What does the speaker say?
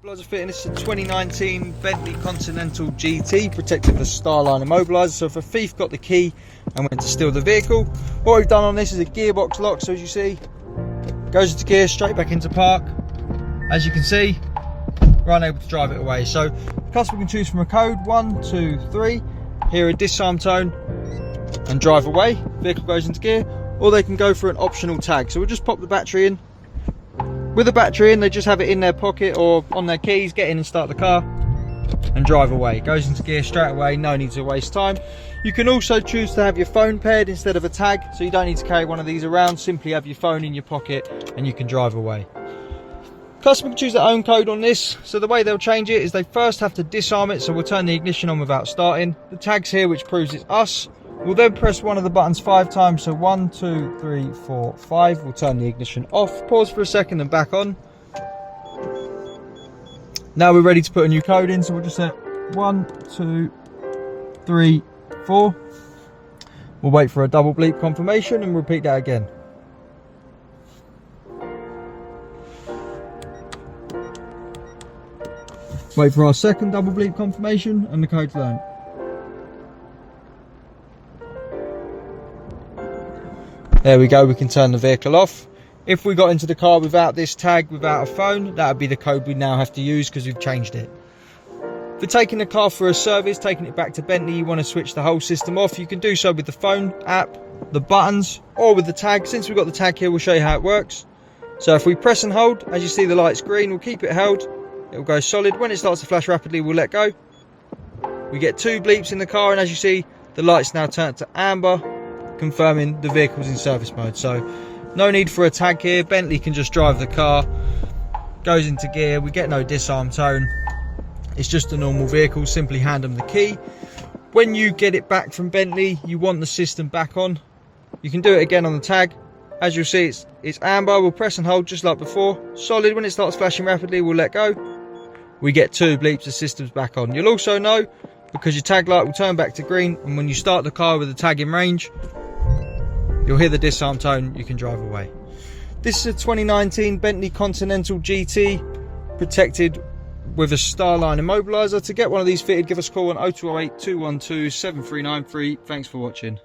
Immobiliser fitting. This is a 2019 Bentley Continental GT, protected with a Starline Immobiliser. So if a thief got the key and went to steal the vehicle, what we've done on this is a gearbox lock. So as you see, goes into gear, straight back into park. As you can see, we're unable to drive it away. So the customer can choose from a code 1, 2, 3, hear a disarm tone and drive away. Vehicle goes into gear, or they can go for an optional tag. So we'll just pop the battery in. With the battery in, they just have it in their pocket or on their keys, get in and start the car and drive away. It goes into gear straight away, no need to waste time. You can also choose to have your phone paired instead of a tag, so you don't need to carry one of these around. Simply have your phone in your pocket and you can drive away. Customer can choose their own code on this. So the way they'll change it is they first have to disarm it, so we'll turn the ignition on without starting. The tag's here, which proves it's us. We'll then press one of the buttons 5 times, so 1, 2, 3, 4, 5. We'll turn the ignition off, pause for a second and back on. Now we're ready to put a new code in, so we'll just set 1, 2, 3, 4. We'll wait for a double bleep confirmation and repeat that again. Wait for our second double bleep confirmation and the code's learned. There we go, we can turn the vehicle off. If we got into the car without this tag, without a phone, that would be the code we now have to use because we've changed it. For taking the car for a service, taking it back to Bentley, you want to switch the whole system off, you can do so with the phone app, the buttons, or with the tag. Since we've got the tag here, we'll show you how it works. So if we press and hold, as you see the light's green, we'll keep it held. It will go solid. When it starts to flash rapidly, we'll let go. We get 2 bleeps in the car, and as you see, the light's now turned to amber, confirming the vehicle's in service mode. So no need for a tag here. Bentley can just drive the car, goes into gear, we get no disarm tone. It's just a normal vehicle. Simply hand them the key. When you get it back from Bentley, you want the system back on. You can do it again on the tag. As you'll see, it's amber. We'll press and hold just like before. Solid. When it starts flashing rapidly, we'll let go. We get 2 bleeps, the system's back on. You'll also know because your tag light will turn back to green, and when you start the car with the tag in range, you'll hear the disarm tone, you can drive away. This is a 2019 Bentley Continental GT, protected with a Starline Immobiliser. To get one of these fitted, give us a call on 0208 212 7393. Thanks for watching.